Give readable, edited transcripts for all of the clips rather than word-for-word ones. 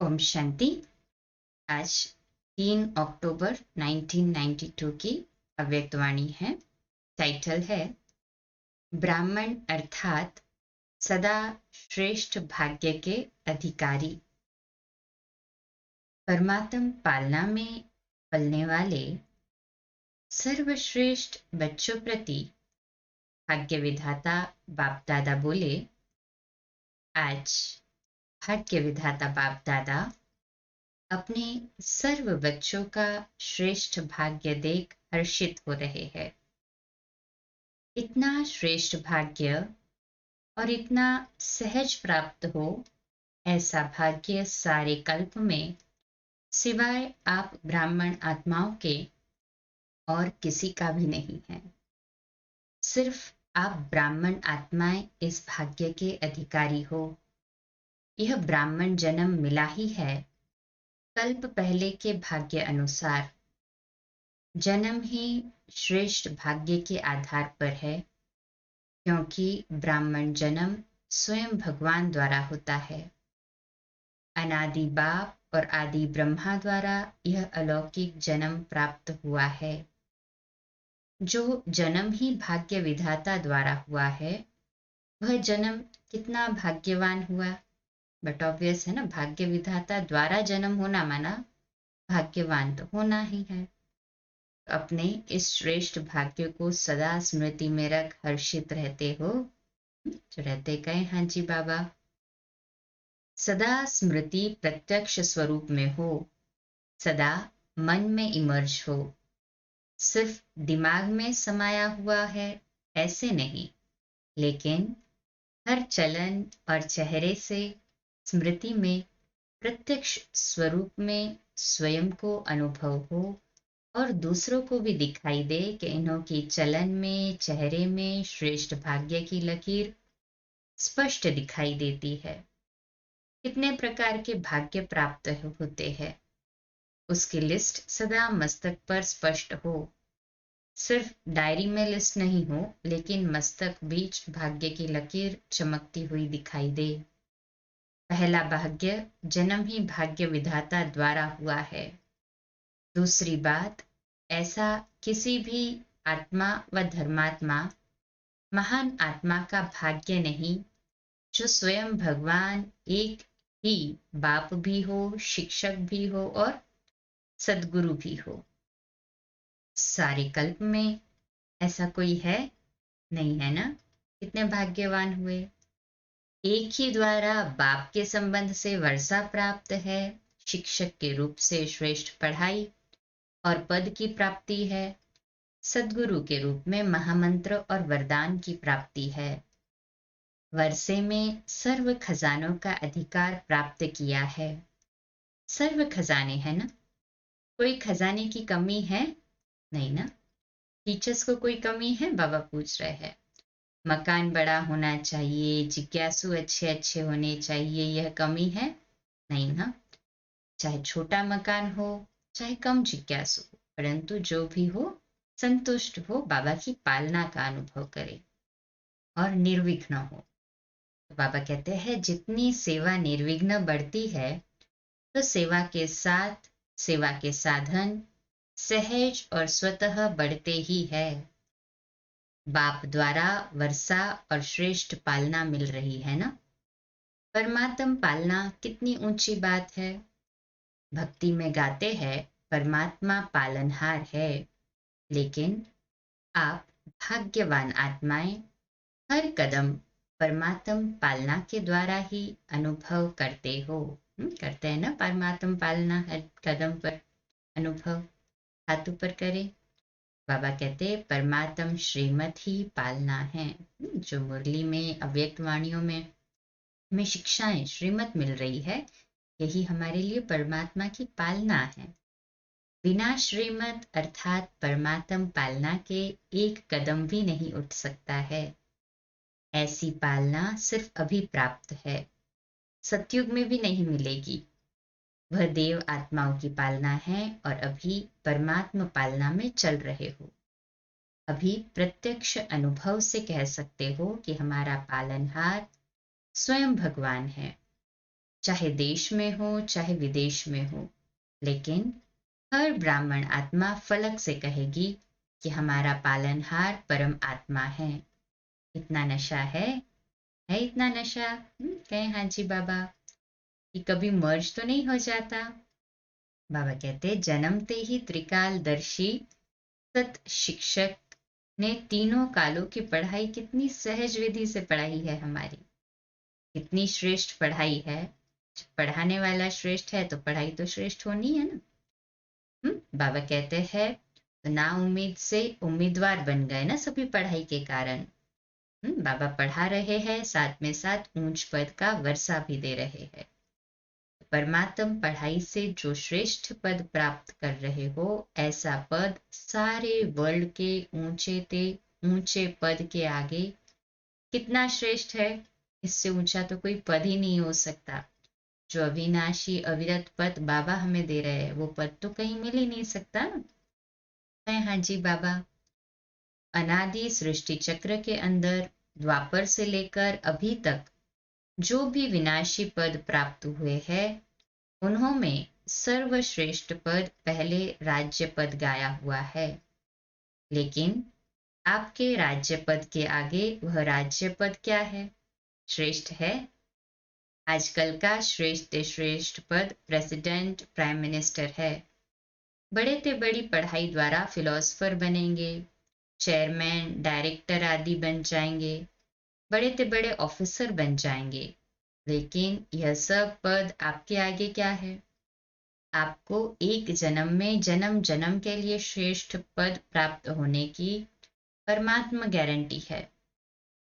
ओम शांति। आज 3 अक्टूबर 1992 की अव्यक्तवाणी है। टाइटल है ब्राह्मण अर्थात सदा श्रेष्ठ भाग्य के अधिकारी। परमात्म पालना में पलने वाले सर्वश्रेष्ठ बच्चों प्रति भाग्य विधाता बाप दादा बोले, आज भाग्य विधाता बाप दादा अपने सर्व बच्चों का श्रेष्ठ भाग्य देख हर्षित हो रहे हैं। इतना श्रेष्ठ भाग्य और इतना सहज प्राप्त हो, ऐसा भाग्य सारे कल्प में सिवाय आप ब्राह्मण आत्माओं के और किसी का भी नहीं है। सिर्फ आप ब्राह्मण आत्माएं इस भाग्य के अधिकारी हो। यह ब्राह्मण जन्म मिला ही है कल्प पहले के भाग्य अनुसार। जन्म ही श्रेष्ठ भाग्य के आधार पर है, क्योंकि ब्राह्मण जन्म स्वयं भगवान द्वारा होता है। अनादि बाप और आदि ब्रह्मा द्वारा यह अलौकिक जन्म प्राप्त हुआ है। जो जन्म ही भाग्य विधाता द्वारा हुआ है, वह जन्म कितना भाग्यवान हुआ। बट ऑब्वियस है ना, भाग्य विधाता द्वारा जन्म होना माना भाग्यवान तो होना ही है। अपने इस श्रेष्ठ भाग्य को सदा स्मृति में रख हर्षित रहते हो। जो रहते कहे हाँ जी बाबा। सदा स्मृति प्रत्यक्ष स्वरूप में हो, सदा मन में इमर्ज हो। सिर्फ दिमाग में समाया हुआ है ऐसे नहीं, लेकिन हर चलन और चेहरे से स्मृति में प्रत्यक्ष स्वरूप में स्वयं को अनुभव हो और दूसरों को भी दिखाई दे कि इन्हों की चलन में चेहरे में श्रेष्ठ भाग्य की लकीर स्पष्ट दिखाई देती है। कितने प्रकार के भाग्य प्राप्त होते हैं, उसकी लिस्ट सदा मस्तक पर स्पष्ट हो। सिर्फ डायरी में लिस्ट नहीं हो, लेकिन मस्तक बीच भाग्य की लकीर चमकती हुई दिखाई दे। पहला भाग्य जन्म ही भाग्य विधाता द्वारा हुआ है। दूसरी बात, ऐसा किसी भी आत्मा व धर्मात्मा महान आत्मा का भाग्य नहीं जो स्वयं भगवान एक ही बाप भी हो, शिक्षक भी हो और सद्गुरु भी हो। सारे कल्प में ऐसा कोई है नहीं, है ना। कितने भाग्यवान हुए। एक ही द्वारा बाप के संबंध से वर्षा प्राप्त है, शिक्षक के रूप से श्रेष्ठ पढ़ाई और पद की प्राप्ति है, सद्गुरु के रूप में महामंत्र और वरदान की प्राप्ति है। वर्षे में सर्व खजानों का अधिकार प्राप्त किया है। सर्व खजाने है ना, कोई खजाने की कमी है नहीं ना। टीचर्स को कोई कमी है, बाबा पूछ रहे हैं। मकान बड़ा होना चाहिए, जिज्ञासु अच्छे अच्छे होने चाहिए, यह कमी है नहीं ना। चाहे छोटा मकान हो, चाहे कम जिज्ञासु हो, परंतु जो भी हो संतुष्ट हो, बाबा की पालना का अनुभव करे और निर्विघ्न हो। तो बाबा कहते हैं जितनी सेवा निर्विघ्न बढ़ती है, तो सेवा के साथ सेवा के साधन सहज और स्वतः बढ़ते ही है। बाप द्वारा वर्षा और श्रेष्ठ पालना मिल रही है ना। परमात्म पालना कितनी ऊंची बात है। भक्ति में गाते हैं परमात्मा पालनहार है, लेकिन आप भाग्यवान आत्माएं हर कदम परमात्म पालना के द्वारा ही अनुभव करते हो। करते हैं ना परमात्म पालना, हर कदम पर अनुभव। हाथ ऊपर करें। बाबा कहते परमात्म श्रीमत ही पालना है। जो मुरली में अव्यक्त वाणियों में हमें शिक्षाएं श्रीमत मिल रही है, यही हमारे लिए परमात्मा की पालना है। बिना श्रीमत अर्थात परमात्म पालना के एक कदम भी नहीं उठ सकता है। ऐसी पालना सिर्फ अभी प्राप्त है, सतयुग में भी नहीं मिलेगी। वह देव आत्माओं की पालना है और अभी परमात्मा पालना में चल रहे हो। अभी प्रत्यक्ष अनुभव से कह सकते हो कि हमारा पालनहार स्वयं भगवान है। चाहे देश में हो चाहे विदेश में हो, लेकिन हर ब्राह्मण आत्मा फलक से कहेगी कि हमारा पालनहार परम आत्मा है। इतना नशा है इतना नशा। कहे हाँ जी बाबा, कि कभी मर्ज तो नहीं हो जाता। बाबा कहते जन्मते ही त्रिकालदर्शी सत शिक्षक ने तीनों कालों की पढ़ाई कितनी सहज विधि से पढ़ाई है हमारी, कितनी श्रेष्ठ पढ़ाई है। पढ़ाने वाला श्रेष्ठ है तो पढ़ाई तो श्रेष्ठ होनी है ना। बाबा कहते हैं ना उम्मीद से उम्मीदवार बन गए ना सभी पढ़ाई के कारण। बाबा पढ़ा रहे हैं, साथ में साथ ऊंच पद का वर्षा भी दे रहे हैं। परमात्म पढ़ाई से जो श्रेष्ठ पद प्राप्त कर रहे हो, ऐसा पद सारे वर्ल्ड के ऊंचे पद के आगे कितना श्रेष्ठ है। इससे ऊंचा तो कोई पद ही नहीं हो सकता। जो अविनाशी अविरत पद बाबा हमें दे रहे हैं, वो पद तो कहीं मिल ही नहीं सकता ना। हाँ जी बाबा, अनादि सृष्टि चक्र के अंदर द्वापर से लेकर अभी तक जो भी विनाशी पद प्राप्त हुए हैं, उन्होंने सर्वश्रेष्ठ पद पहले राज्य पद गाया हुआ है। लेकिन आपके राज्य पद के आगे वह राज्य पद क्या है? श्रेष्ठ है। आजकल का श्रेष्ठ पद प्रेसिडेंट प्राइम मिनिस्टर है। बड़े से बड़ी पढ़ाई द्वारा फिलोसफर बनेंगे, चेयरमैन डायरेक्टर आदि बन जाएंगे, बड़े से बड़े ऑफिसर बन जाएंगे। लेकिन यह सब पद आपके आगे क्या है? आपको एक जन्म में जन्म जन्म के लिए श्रेष्ठ पद प्राप्त होने की परमात्मा गारंटी है,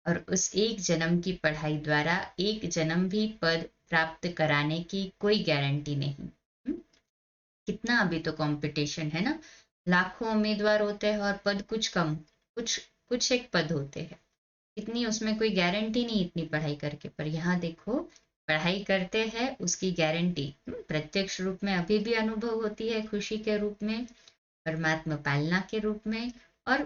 और उस एक जन्म की पढ़ाई द्वारा एक जन्म भी पद प्राप्त कराने की कोई गारंटी नहीं। कितना अभी तो कंपटीशन है ना, लाखों उम्मीदवार होते हैं और पद कुछ कम, कुछ एक पद होते हैं। इतनी उसमें कोई गारंटी नहीं इतनी पढ़ाई करके। पर यहाँ देखो, पढ़ाई करते हैं उसकी गारंटी प्रत्यक्ष रूप में अभी भी अनुभव होती है, खुशी के रूप में, परमात्मा पालना के रूप में, और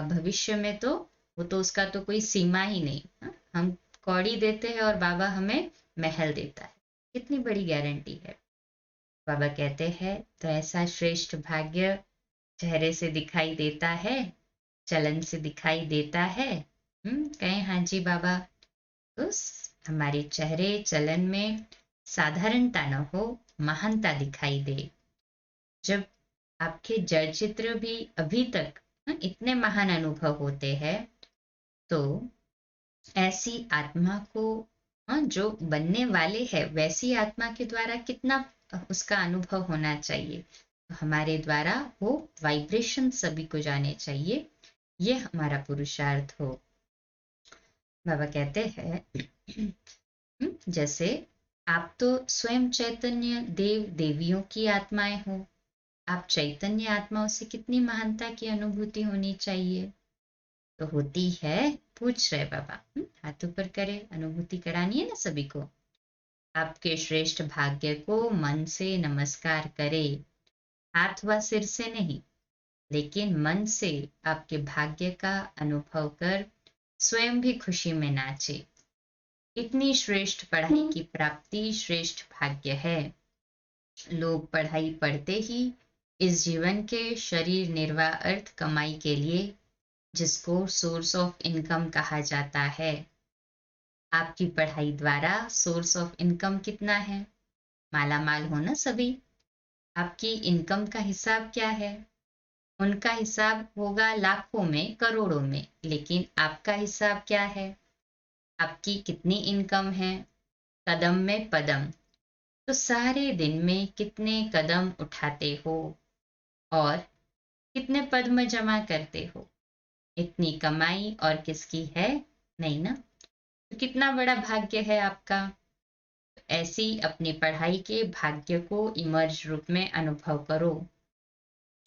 भविष्य में तो वो तो उसका तो कोई सीमा ही नहीं। हम कौड़ी देते हैं और बाबा हमें महल देता है। कितनी बड़ी गारंटी है। बाबा कहते हैं तो ऐसा श्रेष्ठ भाग्य चेहरे से दिखाई देता है, चलन से दिखाई देता है। कहें हाँ जी बाबा, तो हमारे चेहरे चलन में साधारणता न हो, महानता दिखाई दे। जब आपके जड़ चित्र भी अभी तक इतने महान अनुभव होते हैं, तो ऐसी आत्मा को जो बनने वाले है वैसी आत्मा के द्वारा कितना उसका अनुभव होना चाहिए। तो हमारे द्वारा वो वाइब्रेशन सभी को जाने चाहिए, ये हमारा पुरुषार्थ हो। बाबा कहते हैं जैसे आप तो स्वयं चैतन्य देव देवियों की आत्माएं हो, आप चैतन्य आत्माओं से कितनी महानता की अनुभूति होनी चाहिए। तो होती है, पूछ रहे बाबा, हाथ ऊपर करे, अनुभूति करानी है ना सभी को। आपके श्रेष्ठ भाग्य को मन से नमस्कार करे, हाथ व सिर से नहीं, लेकिन मन से आपके भाग्य का अनुभव कर स्वयं भी खुशी में नाचे। इतनी श्रेष्ठ पढ़ाई की प्राप्ति श्रेष्ठ भाग्य है। लोग पढ़ाई पढ़ते ही इस जीवन के शरीर निर्वाह अर्थ कमाई के लिए, जिसको सोर्स ऑफ इनकम कहा जाता है। आपकी पढ़ाई द्वारा सोर्स ऑफ इनकम कितना है? माला माल हो ना सभी। आपकी इनकम का हिसाब क्या है? उनका हिसाब होगा लाखों में, करोड़ों में, लेकिन आपका हिसाब क्या है? आपकी कितनी इनकम है? कदम में पदम। तो सारे दिन में कितने कदम उठाते हो और कितने पद्म जमा करते हो? इतनी कमाई और किसकी है? नहीं ना। तो कितना बड़ा भाग्य है आपका। ऐसी अपनी पढ़ाई के भाग्य को इमर्ज रूप में अनुभव करो।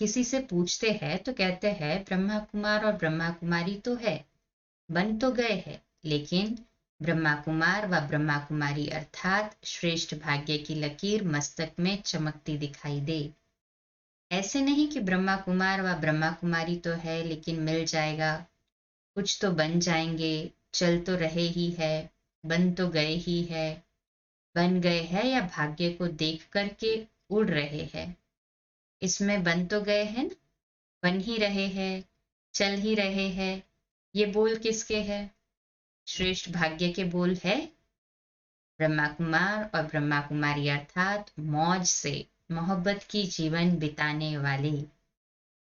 किसी से पूछते हैं तो कहते हैं ब्रह्मा कुमार और ब्रह्मा कुमारी तो है, बन तो गए हैं, लेकिन ब्रह्मा कुमार व ब्रह्मा कुमारी अर्थात श्रेष्ठ भाग्य की लकीर मस्तक में चमकती दिखाई दे। ऐसे नहीं कि ब्रह्मा कुमार व ब्रह्मा कुमारी तो है लेकिन मिल जाएगा, कुछ तो बन जाएंगे, चल तो रहे ही है, बन तो गए ही है। बन गए हैं या भाग्य को देख करके उड़ रहे हैं? इसमें बन तो गए हैं ना, बन ही रहे हैं, चल ही रहे हैं। ये बोल किसके हैं? श्रेष्ठ भाग्य के बोल है। ब्रह्मा कुमार और ब्रह्मा कुमारी अर्थात मौज से मोहब्बत की जीवन बिताने वाले।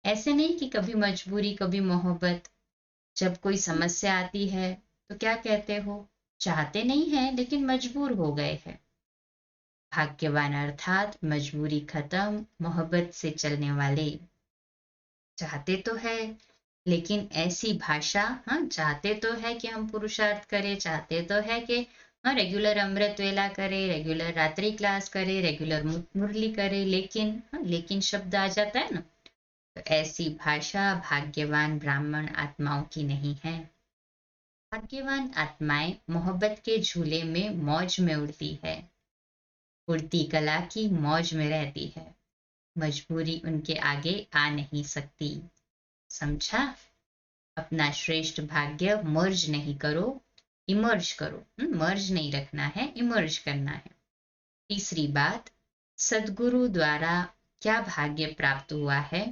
ऐसे नहीं कि कभी मजबूरी कभी मोहब्बत। जब कोई समस्या आती है तो क्या कहते हो? चाहते नहीं है लेकिन मजबूर हो गए हैं। भाग्यवान अर्थात मजबूरी खत्म, मोहब्बत से चलने वाले। चाहते तो है लेकिन ऐसी भाषा, हाँ चाहते तो है कि हम पुरुषार्थ करें, चाहते तो है कि हाँ रेगुलर अमृत वेला करें, रेगुलर रात्रि क्लास करें, रेगुलर मुरली करें, लेकिन हाँ लेकिन शब्द आ जाता है ना। तो ऐसी भाषा भाग्यवान ब्राह्मण आत्माओं की नहीं है। भाग्यवान आत्माएं मोहब्बत के झूले में मौज में उड़ती है, उड़ती कला की मौज में रहती है। मजबूरी उनके आगे आ नहीं सकती। समझा? अपना श्रेष्ठ भाग्य मर्ज नहीं करो, इमर्ज करो। मर्ज नहीं रखना है, इमर्ज करना है। तीसरी बात, सदगुरु द्वारा क्या भाग्य प्राप्त हुआ है?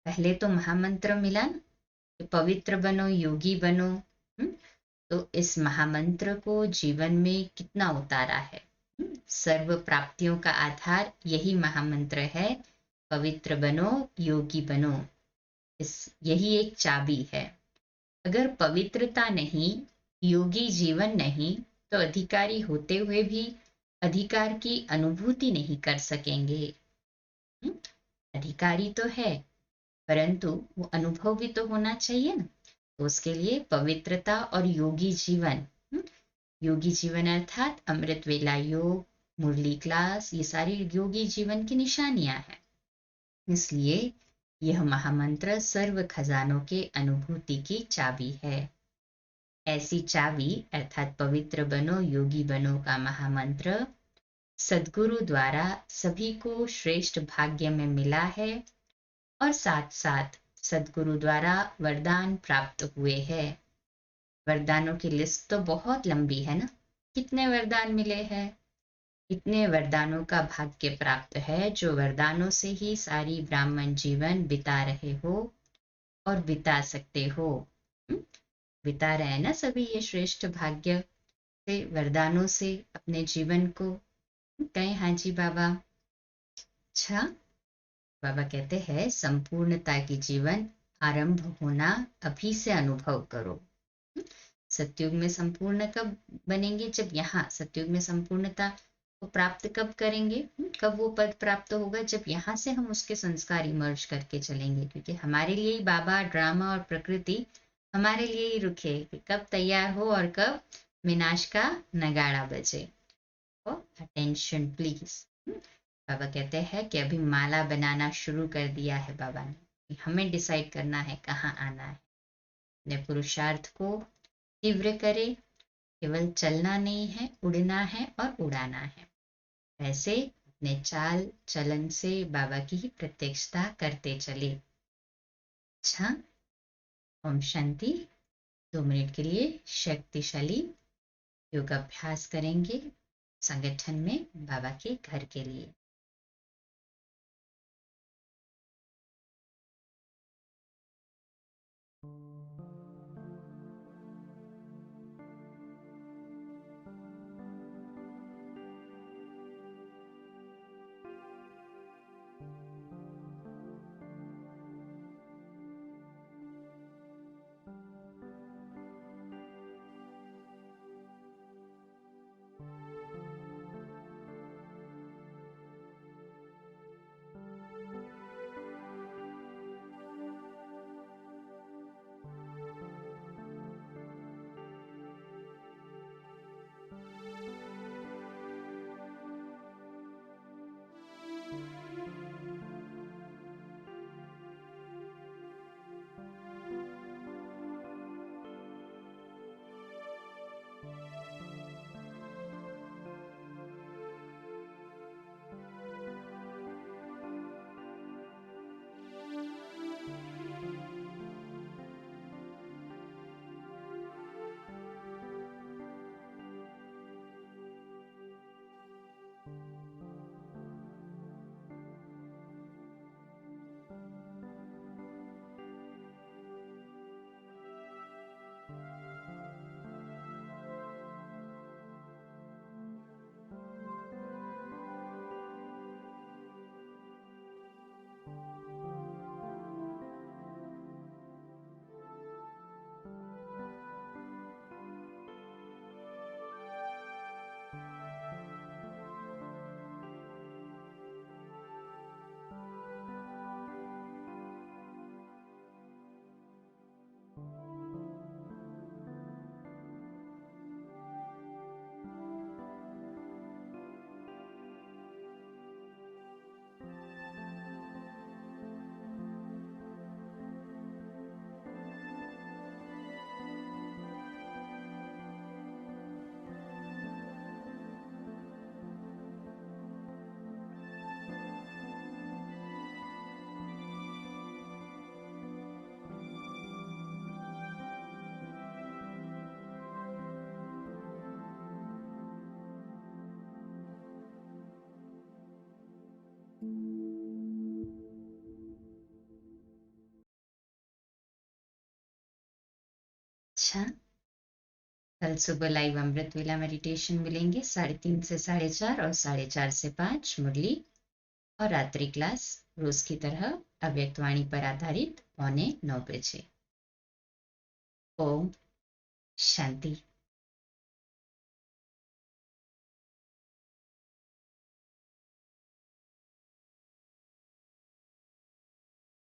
पहले तो महामंत्र मिला ना कि पवित्र बनो, योगी बनो। हम्म, तो इस महामंत्र को जीवन में कितना उतारा है? सर्व प्राप्तियों का आधार यही महामंत्र है, पवित्र बनो, योगी बनो। यही एक चाबी है। अगर पवित्रता नहीं, योगी जीवन नहीं, तो अधिकारी होते हुए भी अधिकार की अनुभूति नहीं कर सकेंगे। हम्म, अधिकारी तो है परंतु वो अनुभव भी तो होना चाहिए ना। तो उसके लिए पवित्रता और योगी जीवन, योगी जीवन अर्थात अमृत वेला योग, मुरली क्लास, ये सारी योगी जीवन की निशानियां हैं। इसलिए यह महामंत्र सर्व खजानों के अनुभूति की चाबी है। ऐसी चाबी अर्थात पवित्र बनो, योगी बनो का महामंत्र सद्गुरु द्वारा सभी को श्रेष्ठ भाग्य में मिला है, और साथ साथ सद्गुरु द्वारा वरदान प्राप्त हुए हैं। वरदानों की लिस्ट तो बहुत लंबी है ना। कितने वरदान मिले हैं? इतने वरदानों का भाग्य प्राप्त है जो वरदानों से ही सारी ब्राह्मण जीवन बिता रहे हो और बिता सकते हो। हम्म, बिता रहे हैं ना सभी ये श्रेष्ठ भाग्य से, वरदानों से अपने जीवन को। कहें हाँ जी बाबा। अच्छा, बाबा कहते हैं संपूर्णता की जीवन आरंभ होना अभी से अनुभव करो। सतयुग में संपूर्ण कब बनेंगे? जब यहाँ सतयुग में संपूर्णता को प्राप्त कब करेंगे? कब वो पद प्राप्त होगा? जब यहाँ से हम उसके संस्कार इमर्ज करके चलेंगे, क्योंकि हमारे लिए ही बाबा, ड्रामा और प्रकृति हमारे लिए ही रुके कि कब तैयार हो और कब विनाश का नगाड़ा बजे। तो अटेंशन प्लीज। बाबा कहते हैं कि अभी माला बनाना शुरू कर दिया है बाबा ने। हमें डिसाइड करना है कहाँ आना है। अपने पुरुषार्थ को तीव्र करे। केवल चलना नहीं है, उड़ना है और उड़ाना है। ऐसे अपने चाल चलन से बाबा की ही प्रत्यक्षता करते चले। अच्छा, ओम शांति। 2 मिनट के लिए शक्तिशाली योगाभ्यास करेंगे संगठन में बाबा के घर के लिए। अच्छा, कल सुबह लाइव अमृत वेला मेडिटेशन मिलेंगे 3:30 से 4:30 और 4:30 से 5 मुरली, और रात्रि क्लास रोज की तरह अव्यक्तवाणी पर आधारित 8:45 बजे। ओम शांति।